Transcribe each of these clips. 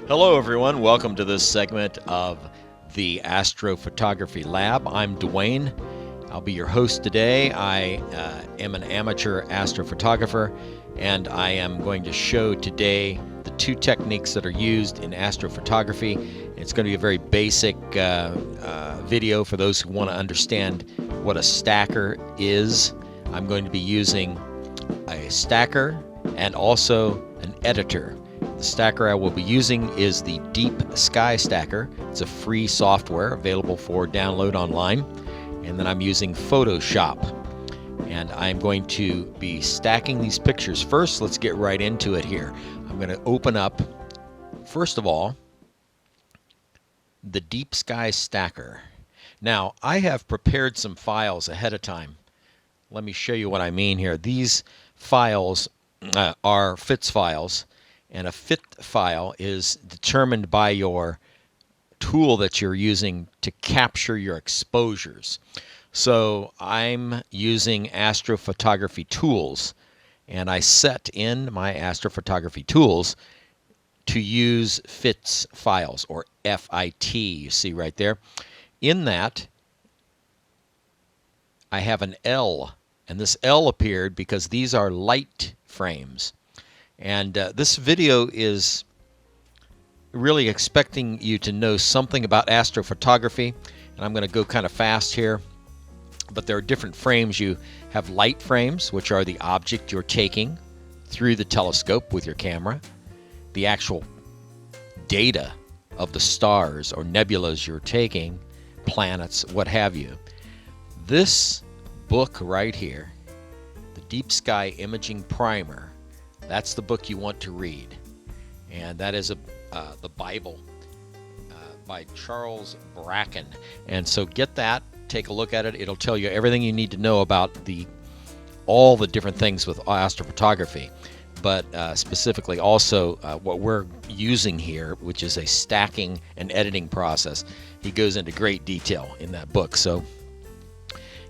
Hello, everyone. Welcome to this segment of the Astrophotography Lab. I'm Dwayne. I'll be your host today. I am an amateur astrophotographer, and I am going to show today the two techniques that are used in astrophotography. It's going to be a very basic video for those who want to understand what a stacker is. I'm going to be using a stacker and also an editor. The stacker I will be using is the Deep Sky Stacker. It's a free software available for download online. And then I'm using Photoshop. And I'm going to be stacking these pictures. First, let's get right into it here. I'm going to open up, first of all, the Deep Sky Stacker. Now, I have prepared some files ahead of time. Let me show you what I mean here. These files are FITS files. And a fit file is determined by your tool that you're using to capture your exposures. So I'm using astrophotography tools, and I set in my astrophotography tools to use FITS files, or FIT, you see right there. In that, I have an L, and this L appeared because these are light frames. And this video is really expecting you to know something about astrophotography. And I'm going to go kind of fast here. But there are different frames. You have light frames, which are the object you're taking through the telescope with your camera. The actual data of the stars or nebulas you're taking, planets, what have you. This book right here, the Deep Sky Imaging Primer, that's the book you want to read, and that is the Bible by Charles Bracken. And so get that, take a look at it. It'll tell you everything you need to know about all the different things with astrophotography, but specifically also what we're using here, which is a stacking and editing process. He goes into great detail in that book. So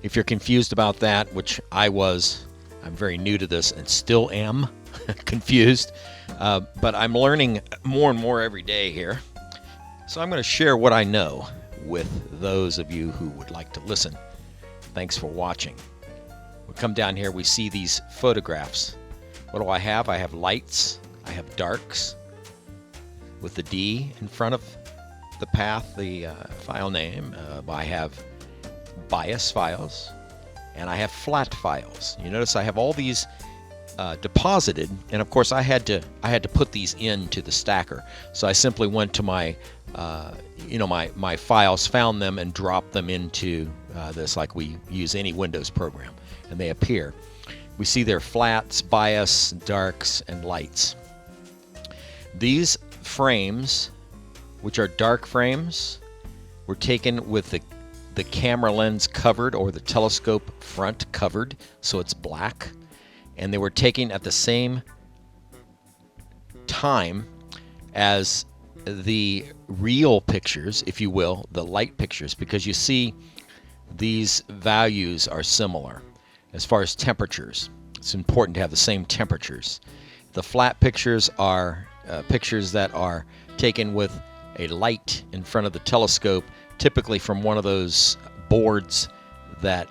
if you're confused about that, which I was, I'm very new to this and still am confused, but I'm learning more and more every day here. So I'm going to share what I know with those of you who would like to listen. Thanks for watching. We come down here, we see these photographs. What do I have? I have lights, I have darks with the D in front of the path, the file name. I have bias files, and I have flat files. You notice I have all these deposited, and of course I had to put these into the stacker. So I simply went to my my files, found them, and dropped them into this, like we use any Windows program, and they appear. We see their flats, bias, darks, and lights. These frames, which are dark frames, were taken with the camera lens covered, or the telescope front covered, so it's black. And they were taken at the same time as the real pictures, if you will, the light pictures, because you see these values are similar as far as temperatures. It's important to have the same temperatures. The flat pictures are pictures that are taken with a light in front of the telescope, typically from one of those boards that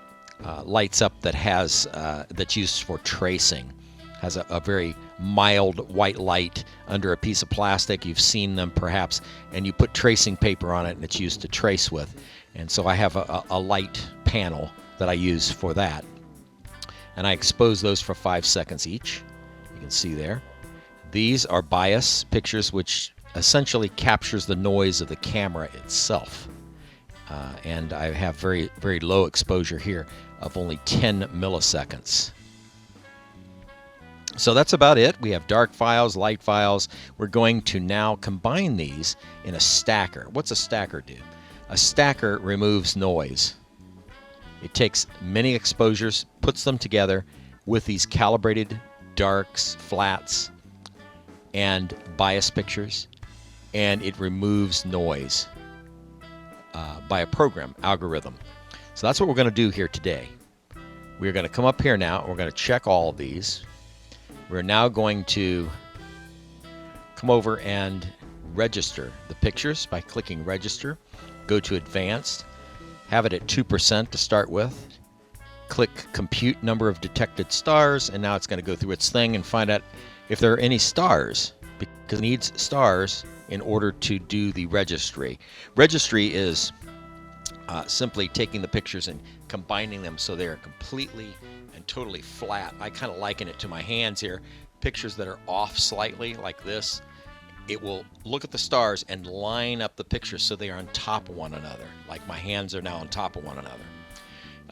lights up, that has that's used for tracing. Has a very mild white light under a piece of plastic. You've seen them perhaps, and you put tracing paper on it, and it's used to trace with. And so I have a light panel that I use for that, and I expose those for 5 seconds each. You can see there. These are bias pictures, which essentially captures the noise of the camera itself. And I have very, very low exposure here of only 10 milliseconds. So that's about it. We have dark files, light files. We're going to now combine these in a stacker. What's a stacker do? A stacker removes noise. It takes many exposures, puts them together with these calibrated darks, flats, and bias pictures, and it removes noise by a program, algorithm. So that's what we're going to do here today. We're going to come up here now. We're going to check all of these. We're now going to come over and register the pictures by clicking register. Go to advanced, have it at 2% to start with. Click compute number of detected stars, and now it's going to go through its thing and find out if there are any stars, because it needs stars in order to do the registry. Registry is simply taking the pictures and combining them so they are completely and totally flat. I kind of liken it to my hands here. Pictures that are off slightly like this, it will look at the stars and line up the pictures so they are on top of one another, like my hands are now on top of one another.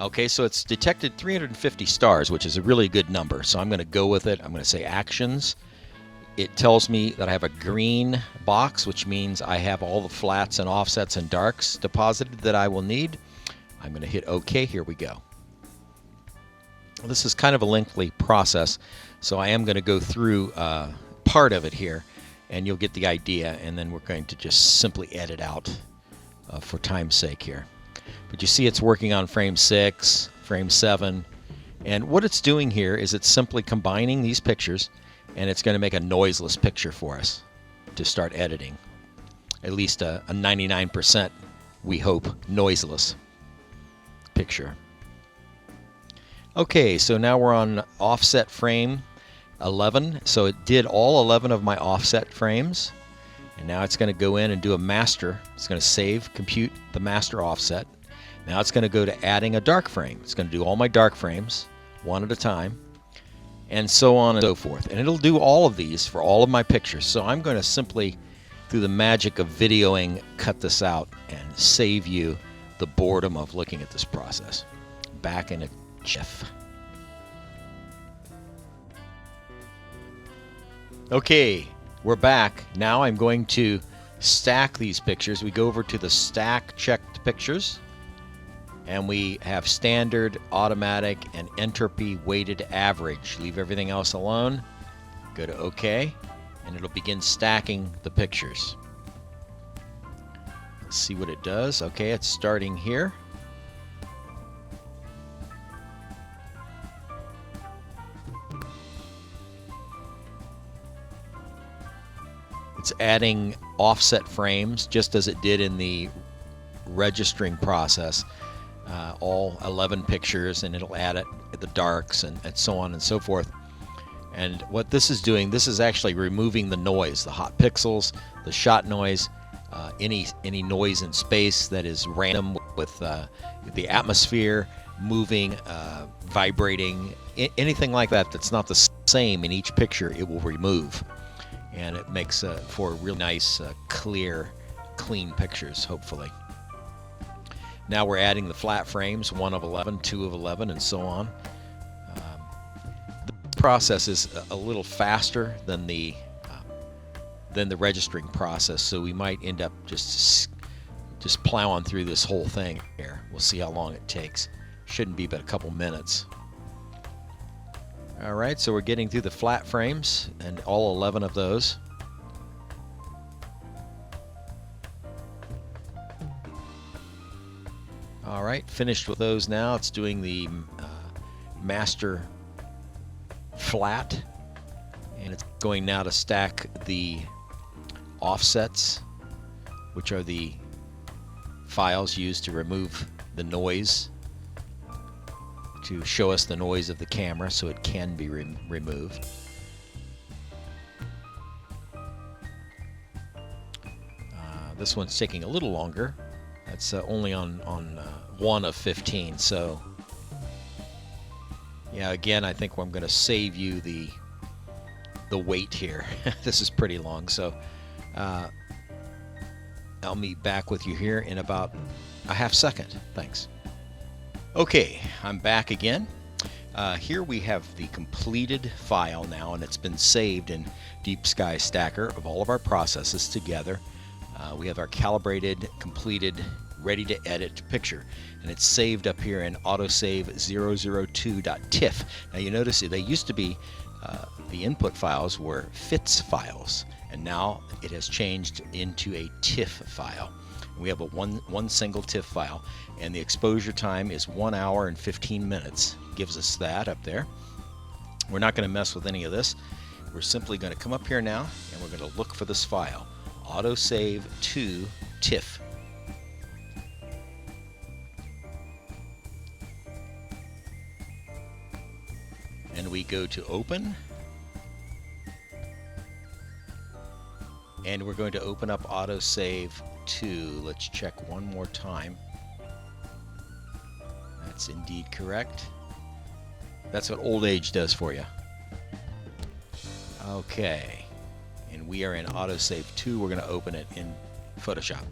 Okay, so it's detected 350 stars, which is a really good number. So I'm going to go with it. I'm going to say actions. It tells me that I have a green box, which means I have all the flats and offsets and darks deposited that I will need. I'm going to hit OK. Here we go. This is kind of a lengthy process, so I am going to go through part of it here, and you'll get the idea, and then we're going to just simply edit out for time's sake here. But you see it's working on frame 6, frame 7, and what it's doing here is it's simply combining these pictures, and it's going to make a noiseless picture for us to start editing. At least a 99%, we hope, noiseless picture. Okay, so now we're on offset frame 11. So it did all 11 of my offset frames, and now it's going to go in and do a master. It's going to save, compute the master offset. Now it's going to go to adding a dark frame. It's going to do all my dark frames one at a time, and so on and so forth. And it'll do all of these for all of my pictures. So I'm going to simply, through the magic of videoing, cut this out and save you the boredom of looking at this process. Back in a jiff. Okay, we're back. Now I'm going to stack these pictures. We go over to the stack checked pictures, and we have standard, automatic, and entropy weighted average. Leave everything else alone. Go to OK, and it'll begin stacking the pictures. Let's see what it does. Okay, it's starting here. It's adding offset frames just as it did in the registering process. All 11 pictures, and it'll add it at the darks and so on and so forth. And what this is doing, this is actually removing the noise, the hot pixels, the shot noise, any noise in space that is random with the atmosphere moving, vibrating, anything like that that's not the same in each picture, it will remove. And it makes for real nice, clear, clean pictures, hopefully. Now we're adding the flat frames, 1 of 11, 2 of 11, and so on. The process is a little faster than the registering process, so we might end up just plowing through this whole thing here. We'll see how long it takes. Shouldn't be but a couple minutes. All right, so we're getting through the flat frames and all 11 of those. All right, finished with those now. It's doing the master flat, and it's going now to stack the offsets, which are the files used to remove the noise, to show us the noise of the camera so it can be removed. This one's taking a little longer. That's only on 1 of 15. So yeah, again, I think I'm going to save you the wait here. This is pretty long, so I'll meet back with you here in about a half second. Thanks. Okay, I'm back again. Here we have the completed file now, and it's been saved in Deep Sky Stacker of all of our processes together. We have our calibrated, completed, ready to edit picture, and it's saved up here in autosave 002.tiff. Now you notice they used to be the input files were FITS files, and now it has changed into a TIFF file. We have a one single TIFF file, and the exposure time is 1 hour and 15 minutes. Gives us that up there. We're not going to mess with any of this. We're simply going to come up here now, and we're going to look for this file, autosave to TIFF. And we go to open. And we're going to open up autosave to. Let's check one more time. That's indeed correct. That's what old age does for you. Okay. And we are in autosave 2. We're going to open it in Photoshop.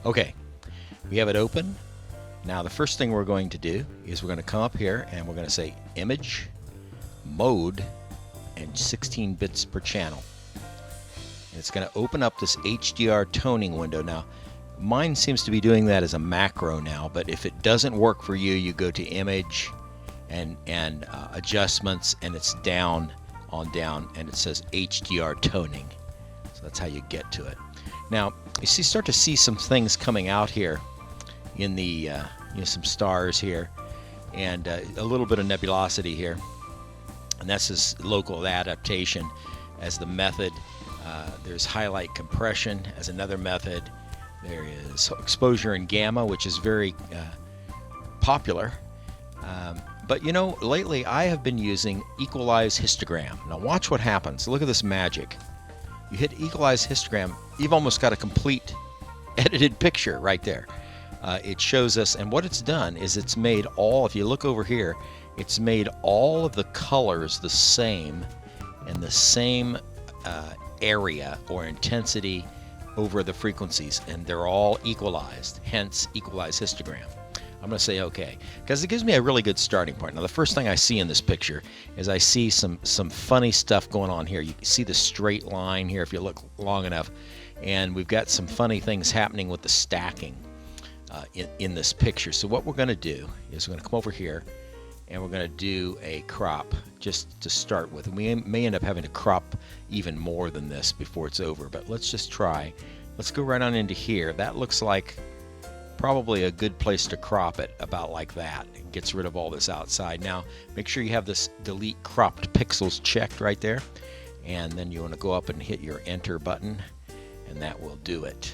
Okay. We have it open. Now the first thing we're going to do is we're going to come up here and we're going to say image, mode, and 16 bits per channel. And it's going to open up this HDR toning window. Now mine seems to be doing that as a macro now, but if it doesn't work for you, you go to image and adjustments, and it's down and it says HDR toning. So that's how you get to it. Now you start to see some things coming out here in the some stars here, and a little bit of nebulosity here, and that's this local adaptation as the method. There's highlight compression as another method. There is exposure and gamma, which is very popular. But you know, lately I have been using equalize histogram. Now watch what happens. Look at this magic. You hit equalize histogram, you've almost got a complete edited picture right there. It shows us, and what it's done is it's made all, if you look over here, it's made all of the colors the same and the same area or intensity over the frequencies, and they're all equalized, hence equalize histogram. I'm going to say okay, because it gives me a really good starting point. Now the first thing I see in this picture is I see some funny stuff going on here. You can see the straight line here if you look long enough, and we've got some funny things happening with the stacking in this picture. So what we're going to do is we're going to come over here and we're going to do a crop just to start with. And we may end up having to crop even more than this before it's over, but let's just try. Let's go right on into here. That looks like probably a good place to crop it, about like that. It gets rid of all this outside. Now make sure you have this delete cropped pixels checked right there, and then you want to go up and hit your enter button, and that will do it.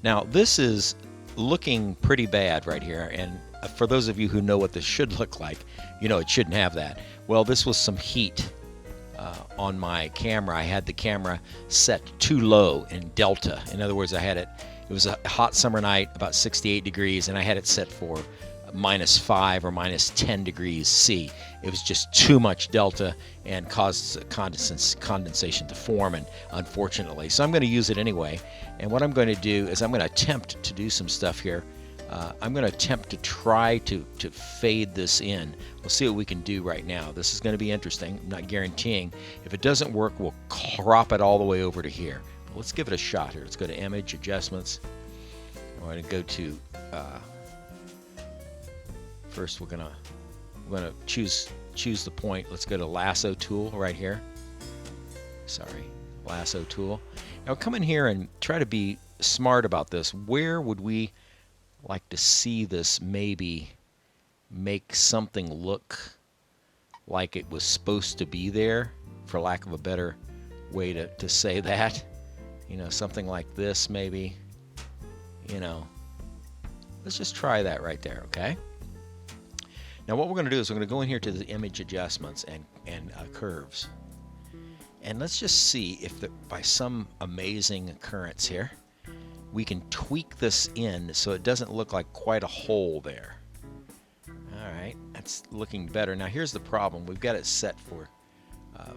Now this is looking pretty bad right here, and for those of you who know what this should look like, you know it shouldn't have that. Well, this was some heat on my camera. I had the camera set too low in delta. In other words, it was a hot summer night, about 68 degrees, and I had it set for -5 or -10 degrees C. It was just too much delta and caused condensation to form, and unfortunately. So I'm going to use it anyway, and what I'm going to do is I'm going to attempt to do some stuff here. I'm going to attempt to try to fade this in. We'll see what we can do right now. This is going to be interesting. I'm not guaranteeing. If it doesn't work, we'll crop it all the way over to here. But let's give it a shot here. Let's go to Image, Adjustments. We're going to go to first. We're going to choose the point. Let's go to Lasso Tool right here. Sorry, Lasso Tool. Now come in here and try to be smart about this. Where would we like to see this maybe make something look like it was supposed to be there, for lack of a better way to say that? You know, something like this maybe. You know, let's just try that right there, okay? Now what we're going to do is we're going to go in here to the image adjustments and curves. And let's just see if by some amazing occurrence here, we can tweak this in so it doesn't look like quite a hole there. All right, that's looking better. Now here's the problem. We've got it set for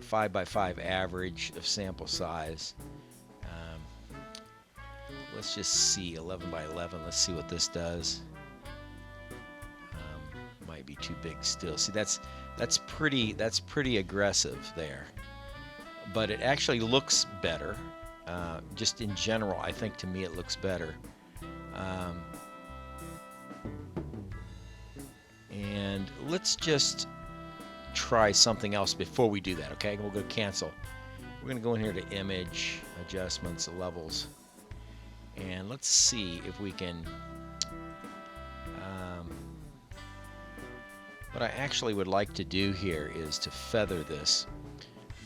5x5 average of sample size. Let's just see 11x11. Let's see what this does. Might be too big still. See, that's pretty aggressive there. But it actually looks better. Just in general, I think to me it looks better. And let's just try something else before we do that, okay? We'll go cancel. We're going to go in here to Image, Adjustments, Levels. And let's see if we can... what I actually would like to do here is to feather this.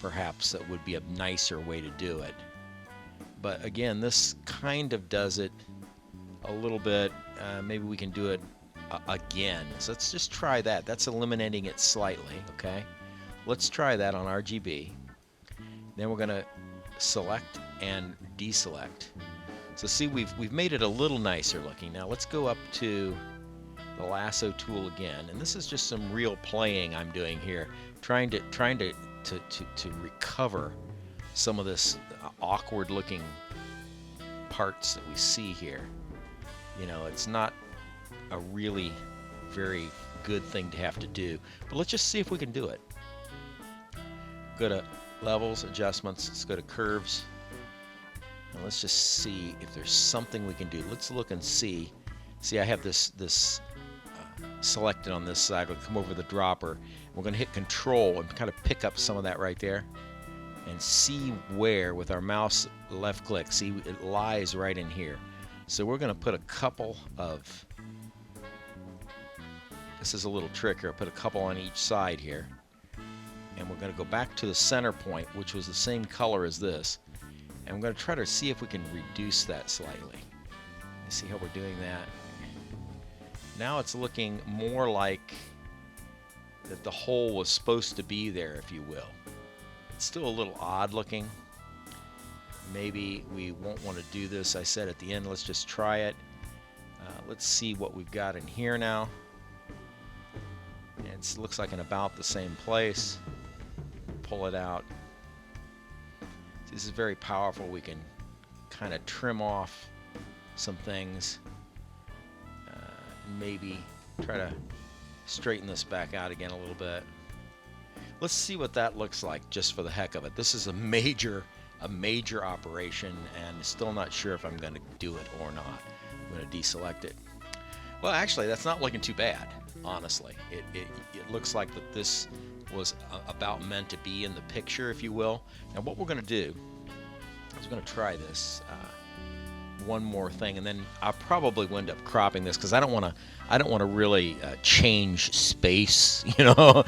perhaps that would be a nicer way to do it. But again, this kind of does it a little bit. Maybe we can do it again. So let's just try that. That's eliminating it slightly, okay? Let's try that on RGB. Then we're going to select and deselect. So see, we've made it a little nicer looking. Now let's go up to the lasso tool again, and this is just some real playing I'm doing here, trying to recover some of this awkward looking parts that we see here. You know, it's not a really very good thing to have to do, but let's just see if we can do it. Go to levels, adjustments, let's go to curves, and let's just see if there's something we can do. Let's look and see. See, I have this selected on this side. We'll come over the dropper. We're going to hit Control and kind of pick up some of that right there, and see where with our mouse left click. See, it lies right in here. So we're going to put a couple of. This is a little trick here. I'll put a couple on each side here, and we're going to go back to the center point, which was the same color as this, and we're going to try to see if we can reduce that slightly. See how we're doing that? Now it's looking more like that the hole was supposed to be there, if you will. It's still a little odd looking. Maybe we won't want to do this. I said at the end, let's just try it. Let's see what we've got in here now. It looks like in about the same place. Pull it out. This is very powerful. We can kind of trim off some things. Maybe try to straighten this back out again a little bit. Let's see what that looks like just for the heck of it. This is a major operation, and still not sure if I'm going to do it or not. I'm going to deselect it. Well, actually, that's not looking too bad, honestly. It looks like that this was about meant to be in the picture, if you will. Now, what we're going to do is we're going to try this one more thing, and then I'll probably wind up cropping this because I don't want to really change space. You know,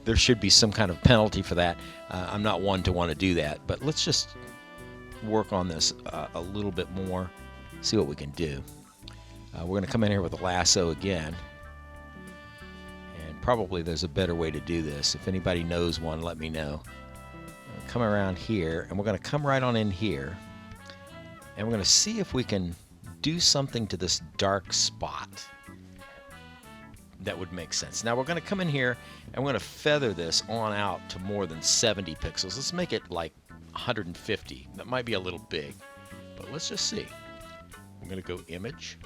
there should be some kind of penalty for that. I'm not one to want to do that, but let's just work on this a little bit more, see what we can do. We're going to come in here with a lasso again, and probably there's a better way to do this. If anybody knows one, let me know. Come around here, and we're going to come right on in here, and we're going to see if we can do something to this dark spot that would make sense. Now we're going to come in here and we're going to feather this on out to more than 70 pixels. Let's make it like 150. That might be a little big, but let's just see. I'm going to go Image,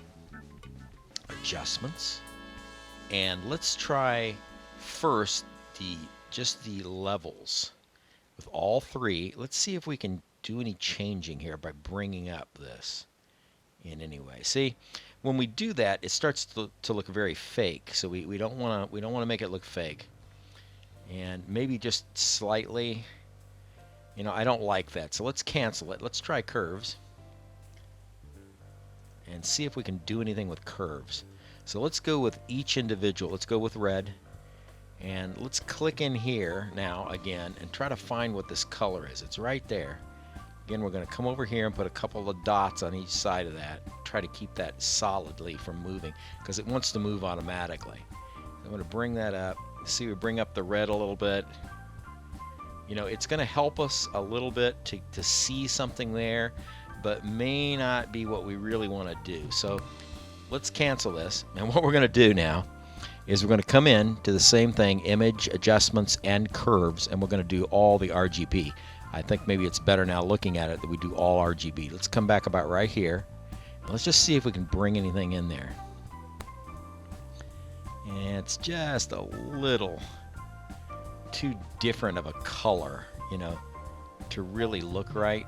Adjustments, and let's try first just the levels with all three. Let's see if we can do any changing here by bringing up this in any way. See, when we do that, it starts to look very fake. So we don't want to make it look fake. And maybe just slightly. You know, I don't like that. So let's cancel it. Let's try curves and see if we can do anything with curves. So let's go with each individual. Let's go with red. And let's click in here now again and try to find what this color is. It's right there. Again, we're going to come over here and put a couple of dots on each side of that. Try to keep that solidly from moving because it wants to move automatically. I'm going to bring that up. See, we bring up the red a little bit. You know, it's going to help us a little bit to see something there, but may not be what we really want to do. So let's cancel this. And what we're going to do now is we're going to come in to the same thing, Image, Adjustments, and Curves, and we're going to do all the RGB. I think maybe it's better now looking at it that we do all RGB. Let's come back about right here. And let's just see if we can bring anything in there. And it's just a little too different of a color, you know, to really look right.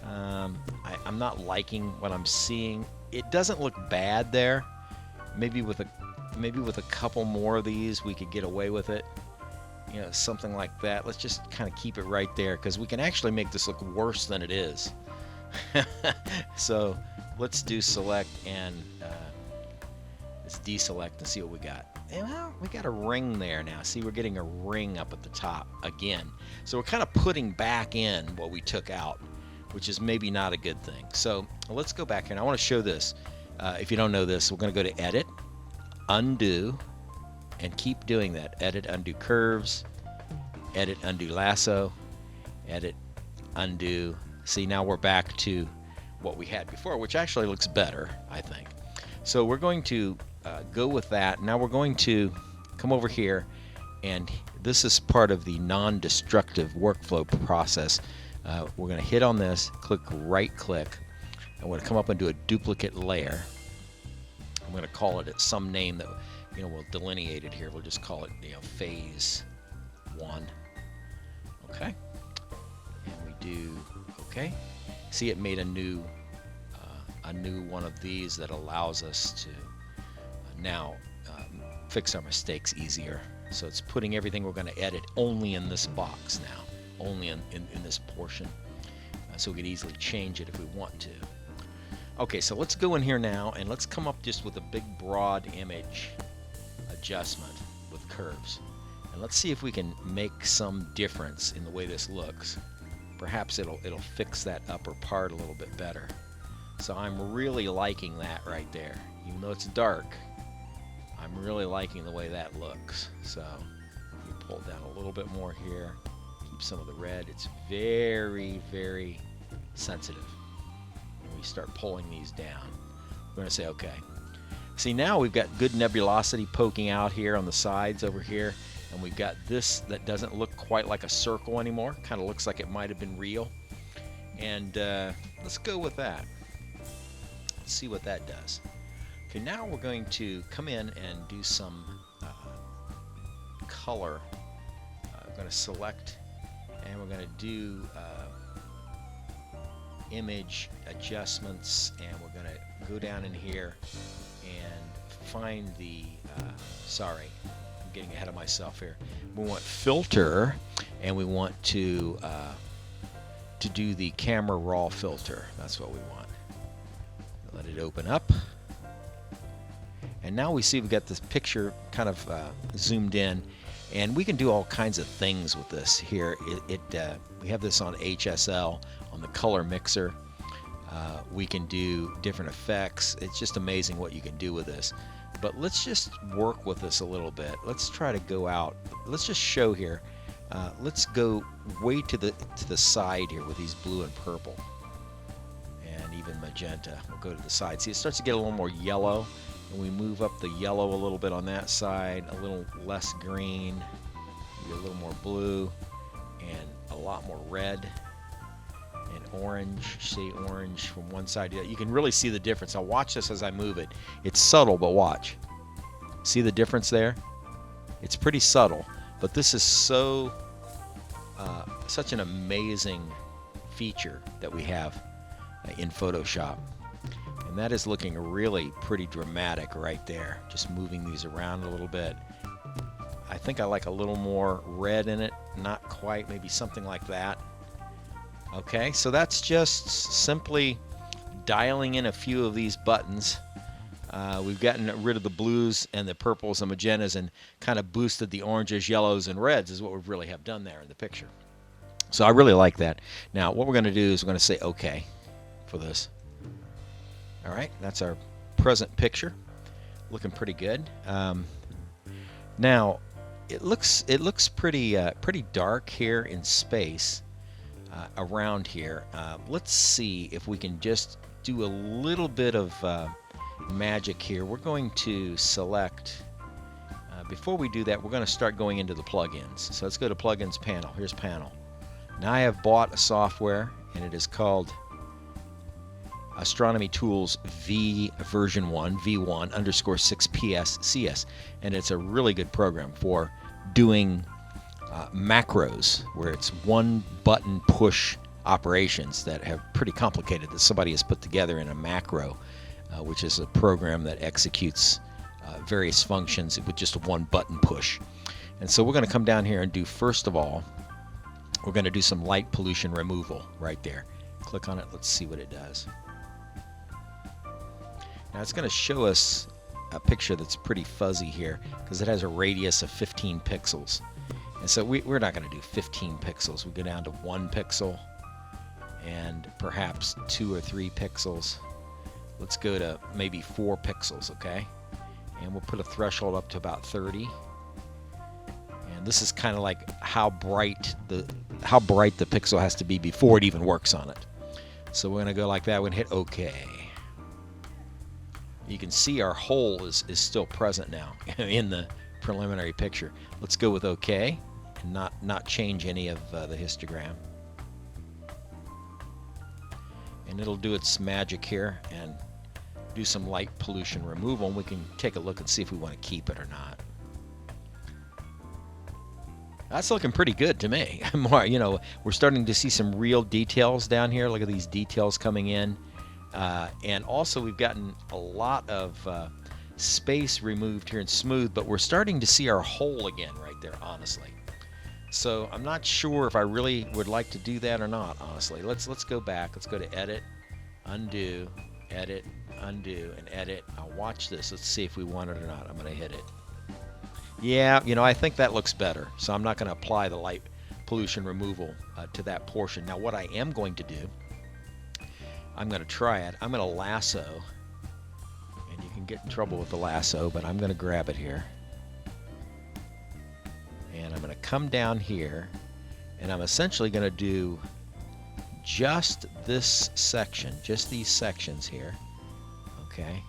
I'm not liking what I'm seeing. It doesn't look bad there. Maybe with a couple more of these we could get away with it. You know, something like that. Let's just kind of keep it right there because we can actually make this look worse than it is. So let's do select and let's deselect and see what we got. well, we got a ring there now. See, we're getting a ring up at the top again. So we're kind of putting back in what we took out, which is maybe not a good thing. So let's go back here, and I want to show this. If you don't know this, we're going to go to Edit, Undo, and keep doing that. Edit, Undo Curves, Edit, Undo Lasso, Edit, Undo. See, now we're back to what we had before, which actually looks better, I think. So we're going to go with that. Now we're going to come over here, and this is part of the non-destructive workflow process. We're going to hit on this, click right click, and we're going to come up and do a duplicate layer. I'm going to call it some name that we'll delineate it here. We'll just call it phase 1. Okay, and we do okay. See, it made a new one of these that allows us to now fix our mistakes easier. So it's putting everything we're going to edit only in this box now, only in this portion, so we could easily change it if we want to. Okay, so let's go in here now and let's come up just with a big broad image adjustment with curves, and let's see if we can make some difference in the way this looks. Perhaps it'll fix that upper part a little bit better. So I'm really liking that right there. Even though it's dark, I'm really liking the way that looks. So we pull it down a little bit more here, keep some of the red. It's very, very sensitive. When we start pulling these down, we're going to say okay. See, now we've got good nebulosity poking out here on the sides over here, and we've got this that doesn't look quite like a circle anymore. Kind of looks like it might have been real. And let's go with that. Let's see what that does. Okay, now we're going to come in and do some color. We're going to select, and we're going to do image adjustments, and we're going to go down in here and find the sorry, I'm getting ahead of myself here. We want filter, and we want to do the camera raw filter. That's what we want. Let it open up, and now we see we've got this picture kind of zoomed in, and we can do all kinds of things with this here. We have this on HSL on the color mixer. We can do different effects. It's just amazing what you can do with this. But let's just work with this a little bit. Let's try to go out. Let's just show here. Let's go way to the side here with these blue and purple, and even magenta. We'll go to the side. See, it starts to get a little more yellow, and we move up the yellow a little bit on that side, a little less green, maybe a little more blue, and a lot more red and orange. See, orange from one side to the other. You can really see the difference. Now watch this as I move it. It's subtle, but watch. See the difference there? It's pretty subtle, but this is so such an amazing feature that we have in Photoshop, and that is looking really pretty dramatic right there. Just moving these around a little bit. I think I like a little more red in it, not quite, maybe something like that. Okay, so that's just simply dialing in a few of these buttons. We've gotten rid of the blues and the purples and magentas and kind of boosted the oranges, yellows, and reds is what we really have done there in the picture. So I really like that. Now what we're going to do is we're going to say OK for this. All right, that's our present picture, looking pretty good. Now it looks pretty dark here in space around here. Let's see if we can just do a little bit of magic here. We're going to select, before we do that, we're going to start going into the plugins. So let's go to plugins panel. Here's panel. Now I have bought a software, and it is called Astronomy Tools V version 1, V1 underscore 6PSCS, and it's a really good program for doing macros, where it's one button push operations that have pretty complicated that somebody has put together in a macro, which is a program that executes various functions with just one button push. And so we're going to come down here and do, first of all, we're going to do some light pollution removal right there. Click on it. Let's see what it does. Now it's going to show us a picture that's pretty fuzzy here because it has a radius of 15 pixels. And so we're not going to do 15 pixels. We go down to 1 pixel and perhaps 2 or 3 pixels. Let's go to maybe 4 pixels, okay? And we'll put a threshold up to about 30. And this is kind of like how bright the pixel has to be before it even works on it. So we're going to go like that. We're going to hit OK. You can see our hole is still present now in the preliminary picture. Let's go with OK and not change any of the histogram. And it'll do its magic here and do some light pollution removal. And we can take a look and see if we want to keep it or not. That's looking pretty good to me. You know, we're starting to see some real details down here. Look at these details coming in. And also we've gotten a lot of space removed here in smooth, but we're starting to see our hole again right there, honestly. So I'm not sure if I really would like to do that or not, honestly. Let's go back. Let's go to Edit, Undo, Edit, Undo, and Edit. I'll watch this. Let's see if we want it or not. I'm going to hit it. Yeah, you know, I think that looks better. So I'm not going to apply the light pollution removal to that portion. Now what I am going to do, I'm going to try it. I'm going to lasso, and you can get in trouble with the lasso, but I'm going to grab it here. And I'm going to come down here, and I'm essentially going to do just this section, just these sections here, okay?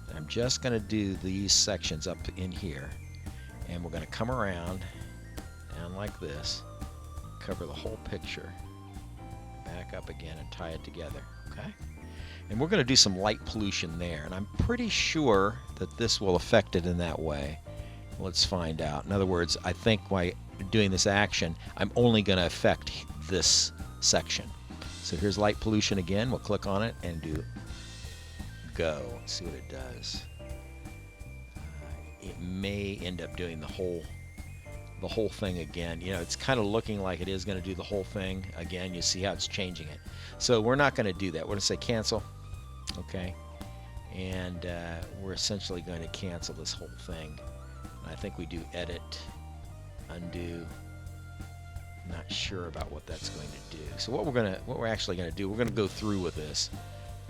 And I'm just going to do these sections up in here, and we're going to come around, down like this, cover the whole picture, back up again and tie it together, okay? And we're going to do some light pollution there, and I'm pretty sure that this will affect it in that way. Let's find out. In other words, I think by doing this action, I'm only going to affect this section. So here's light pollution again. We'll click on it and do go. Let's see what it does. It may end up doing the whole thing again. You know, it's kind of looking like it is going to do the whole thing again. You see how it's changing it. So we're not going to do that. We're going to say cancel. Okay. And we're essentially going to cancel this whole thing. I think we do edit, undo. Not sure about what that's going to do. So what we're actually going to do, we're going to go through with this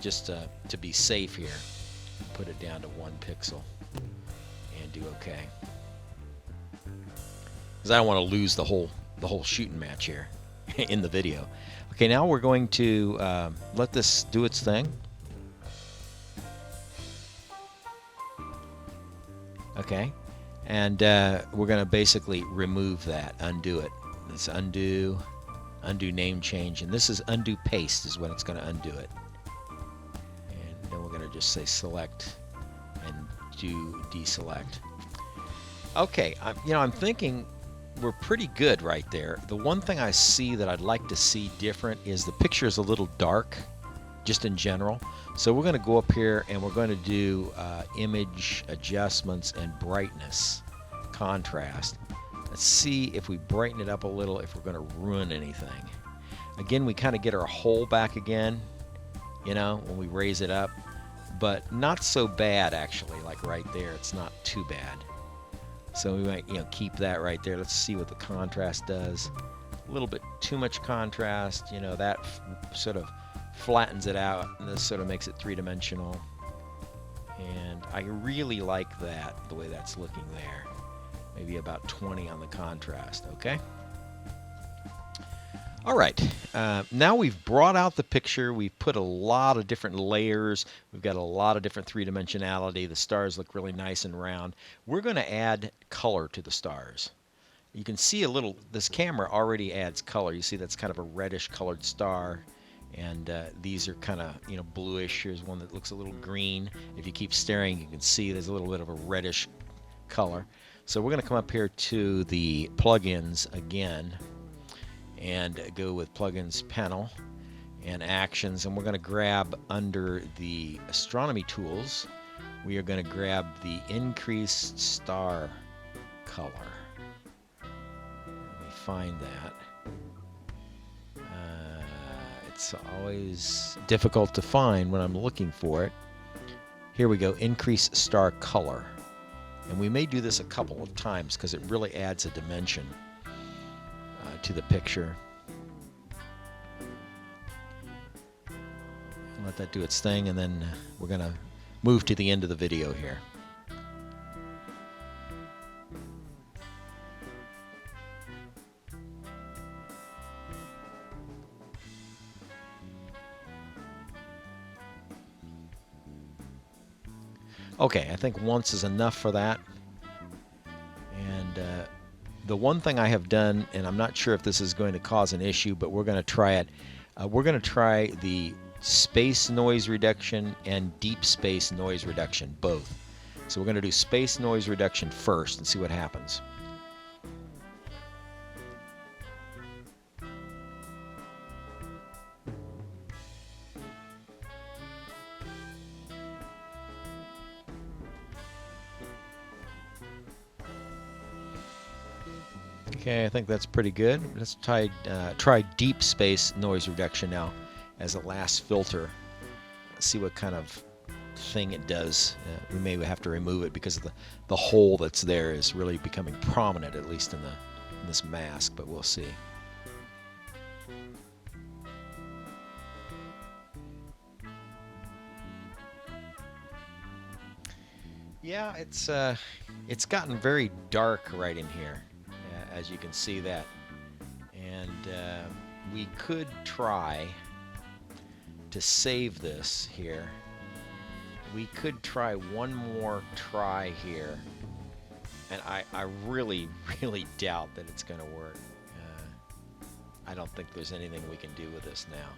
just to be safe here. Put it down to 1 pixel and do OK. Because I don't want to lose the whole shooting match here in the video. Okay, now we're going to let this do its thing. Okay. And we're going to basically remove that, undo it. Let's undo name change, and this is undo paste is when it's going to undo it. And then we're going to just say select and do deselect. Okay, I'm thinking we're pretty good right there. The one thing I see that I'd like to see different is the picture is a little dark, just in general. So we're going to go up here and we're going to do image adjustments and brightness, contrast. Let's see if we brighten it up a little, if we're going to ruin anything. Again, we kind of get our hole back again, you know, when we raise it up, but not so bad actually, like right there. It's not too bad. So we might, keep that right there. Let's see what the contrast does. A little bit too much contrast, that sort of flattens it out, and this sort of makes it three-dimensional. And I really like that, the way that's looking there. Maybe about 20 on the contrast, okay? All right, now we've brought out the picture. We've put a lot of different layers. We've got a lot of different three-dimensionality. The stars look really nice and round. We're going to add color to the stars. You can see this camera already adds color. You see that's kind of a reddish colored star. And these are kind of, bluish. Here's one that looks a little green. If you keep staring, you can see there's a little bit of a reddish color. So we're going to come up here to the plugins again and go with plugins panel and actions. And we're going to grab under the astronomy tools, we are going to grab the increased star color. Let me find that. It's always difficult to find when I'm looking for it. Here we go, increase star color. And we may do this a couple of times because it really adds a dimension to the picture. Let that do its thing, and then we're going to move to the end of the video here. Okay, I think once is enough for that. And the one thing I have done, and I'm not sure if this is going to cause an issue, but we're going to try it. We're going to try the space noise reduction and deep space noise reduction, both. So we're going to do space noise reduction first and see what happens. Okay, I think that's pretty good. Let's try deep space noise reduction now as a last filter. Let's see what kind of thing it does. We may have to remove it because of the hole that's there is really becoming prominent, at least in this mask, but we'll see. Yeah, it's gotten very dark right in here, as you can see that. And we could try to save this here. We could try one more try here, and I really, really doubt that it's going to work. I don't think there's anything we can do with this now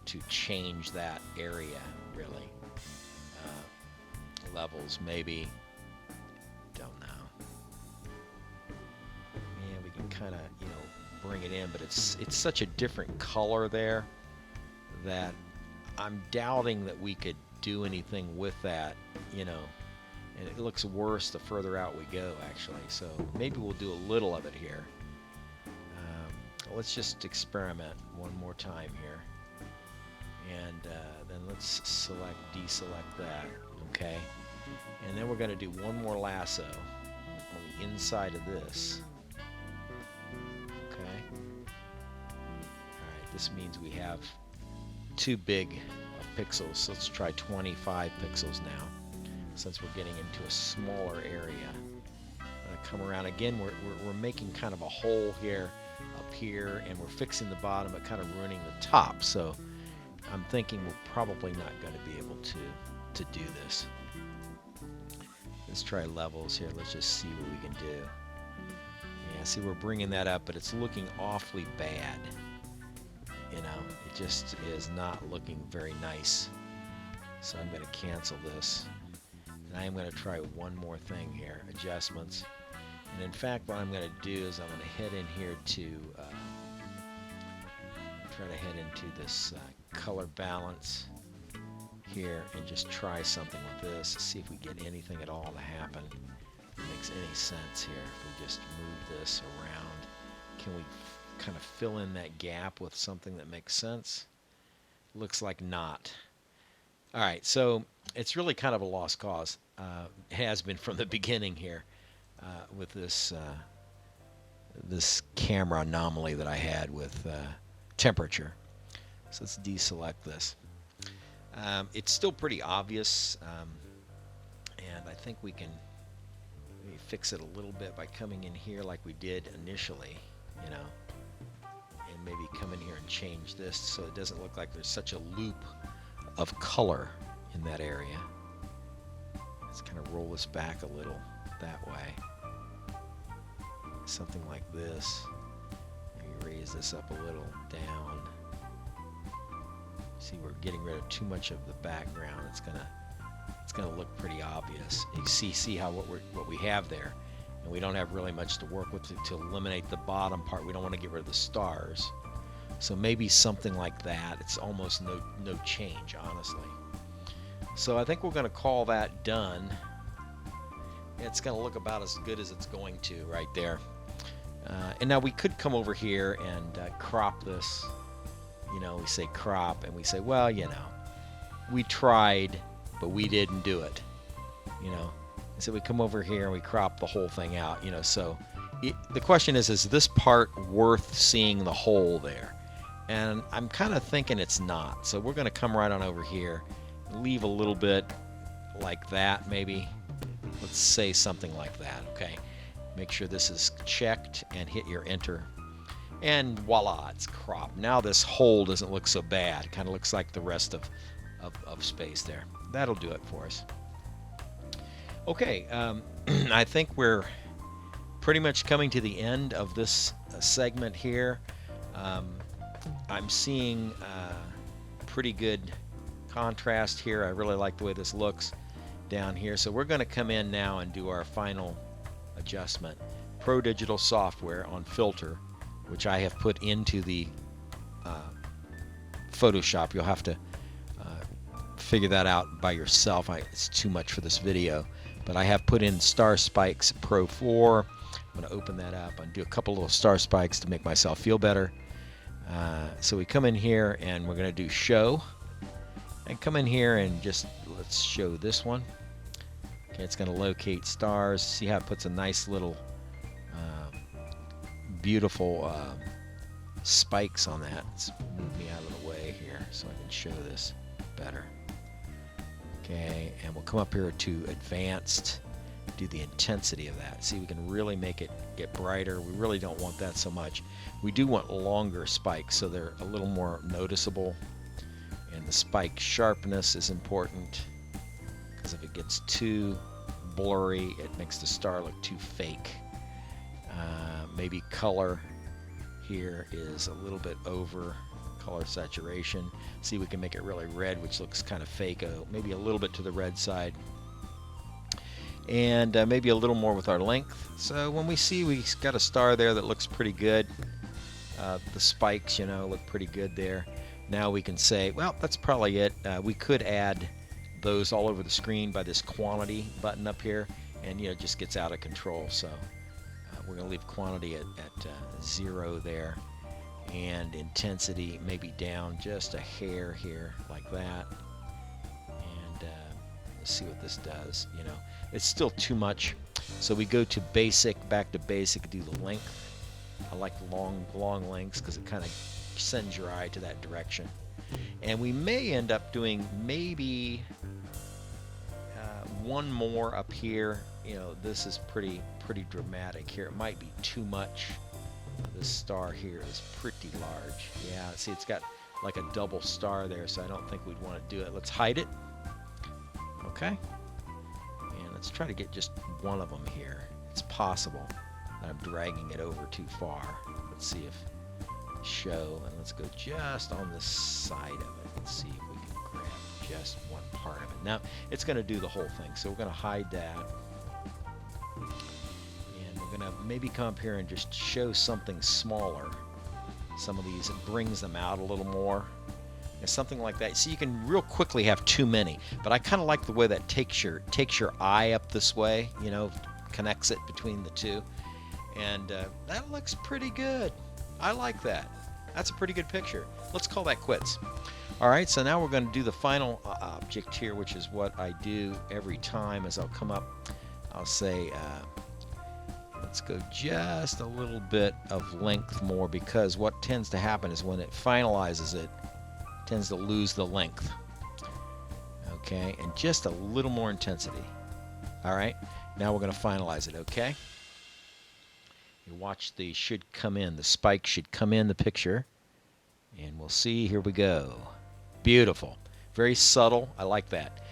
to change that area, really. Levels, maybe. Don't know. Yeah, we can kind of, bring it in, but it's such a different color there that I'm doubting that we could do anything with that, and it looks worse the further out we go, actually. So maybe we'll do a little of it here. Let's just experiment one more time here, and then let's deselect that. Okay, and then we're going to do one more lasso on the inside of this. Okay. All right, this means we have too big of pixels, so let's try 25 pixels now, since we're getting into a smaller area. I'm going to come around again. We're making kind of a hole here, up here, and we're fixing the bottom but kind of ruining the top. So I'm thinking we're probably not going to be able to do this. Let's try levels here. Let's just see what we can do. Yeah, see, we're bringing that up, but it's looking awfully bad. It just is not looking very nice. So I'm going to cancel this. And I am going to try one more thing here, adjustments. And in fact, what I'm going to do is I'm going to head in here to, try to head into this color balance here and just try something with this, see if we get anything at all to happen. If it makes any sense here. If we just move this around, can we kind of fill in that gap with something that makes sense? Looks like not. All right, so it's really kind of a lost cause. It has been from the beginning here with this this camera anomaly that I had with temperature. So let's deselect this. It's still pretty obvious, and I think we can maybe fix it a little bit by coming in here like we did initially, and maybe come in here and change this so it doesn't look like there's such a loop of color in that area. Let's kind of roll this back a little that way. Something like this. Maybe raise this up a little, down. See, we're getting rid of too much of the background. It's gonna look pretty obvious. You see how what we have there, and we don't have really much to work with to eliminate the bottom part. We don't want to get rid of the stars, so maybe something like that. It's almost no change, honestly. So I think we're going to call that done. It's going to look about as good as it's going to right there. And now we could come over here and crop this. We say crop, and we say, well, we tried, but we didn't do it, you know. And so we come over here and we crop the whole thing out, you know. So the question is this part worth seeing the hole there? And I'm kind of thinking it's not. So we're going to come right on over here, leave a little bit like that, maybe. Let's say something like that, okay? Make sure this is checked and hit your enter. And voila, it's cropped. Now this hole doesn't look so bad. It kind of looks like the rest of space there. That'll do it for us. Okay, I think we're pretty much coming to the end of this segment here. I'm seeing pretty good contrast here. I really like the way this looks down here. So we're going to come in now and do our final adjustment. Pro Digital software on filter, which I have put into the Photoshop. You'll have to figure that out by yourself. It's too much for this video, but I have put in Star Spikes Pro 4. I'm going to open that up and do a couple little star spikes to make myself feel better. So we come in here and we're going to do show, and come in here and just let's show this one. Okay, it's going to locate stars. See how it puts a nice little beautiful spikes on that. Let's move me out of the way here so I can show this better. Okay, and we'll come up here to advanced, do the intensity of that. See, we can really make it get brighter. We really don't want that so much. We do want longer spikes so they're a little more noticeable, and the spike sharpness is important, because if it gets too blurry it makes the star look too fake. Maybe color here is a little bit over color saturation. See, we can make it really red, which looks kind of fake. Maybe a little bit to the red side, and maybe a little more with our length. So when we see we've got a star there that looks pretty good, the spikes, you know, look pretty good there. Now we can say, well, that's probably it. We could add those all over the screen by this quantity button up here, and you know, it just gets out of control. So we're going to leave quantity at 0 there, and intensity maybe down just a hair here like that. And let's see what this does. You know, it's still too much, so we go to basic, back to basic, do the length. I like long lengths because it kind of sends your eye to that direction. And we may end up doing maybe one more up here. You know, this is pretty dramatic here. It might be too much. This star here is pretty large. Yeah, see, it's got like a double star there, so I don't think we'd want to do it. Let's hide it. Okay, and let's try to get just one of them here. It's possible that I'm dragging it over too far. Let's see if show, and let's go just on the side of it. Let's see if we can grab just one part of it. Now it's going to do the whole thing, so we're going to hide that, and we're going to maybe come up here and just show something smaller. Some of these, it brings them out a little more, and something like that. So you can real quickly have too many, but I kind of like the way that takes your eye up this way, you know, connects it between the two, and that looks pretty good. I like that. That's a pretty good picture. Let's call that quits. All right, so now we're going to do the final object here, which is what I do every time. As I'll come up, I'll say, let's go just a little bit of length more, because what tends to happen is when it finalizes it tends to lose the length. Okay, and just a little more intensity. All right, now we're going to finalize it. Okay, you watch, the should come in, the spike should come in the picture, and we'll see. Here we go. Beautiful, very subtle. I like that.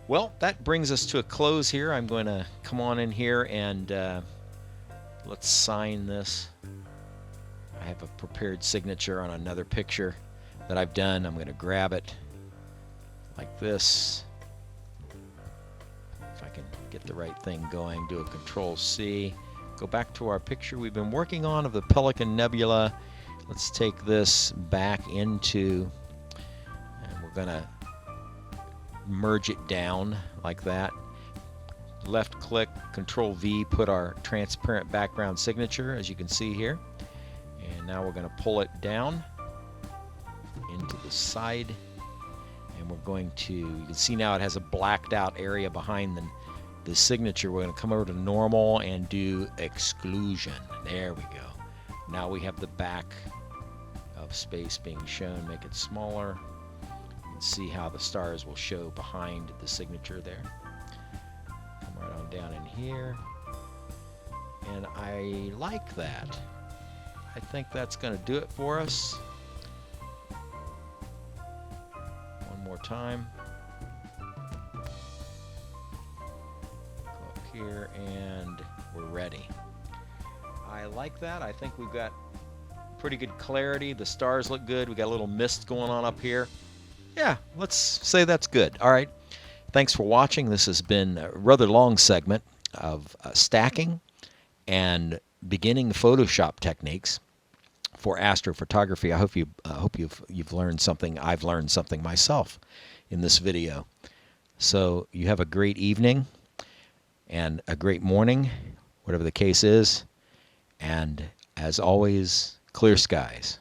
Well, that brings us to a close here. I'm going to come on in here and let's sign this. I have a prepared signature on another picture that I've done. I'm going to grab it like this. If I can get the right thing going, do a Control-C. Go back to our picture we've been working on of the Pelican Nebula. Let's take this back into, and we're going to merge it down like that. Left click, Control-V, put our transparent background signature, as you can see here. And now we're going to pull it down into the side, and And we're going to, you can see now it has a blacked out area behind the signature. We're going to come over to normal and do exclusion. There we go. Now we have the back of space being shown. Make it smaller. You can see how the stars will show behind the signature there. Come right on down in here. And I like that. I think that's going to do it for us. One more time. Go up here and we're ready. I like that. I think we've got pretty good clarity. The stars look good. We got a little mist going on up here. Yeah, let's say that's good. All right. Thanks for watching. This has been a rather long segment of stacking and beginning Photoshop techniques for astrophotography. I hope you've learned something. I've learned something myself in this video. So you have a great evening and a great morning, whatever the case is. And as always, clear skies.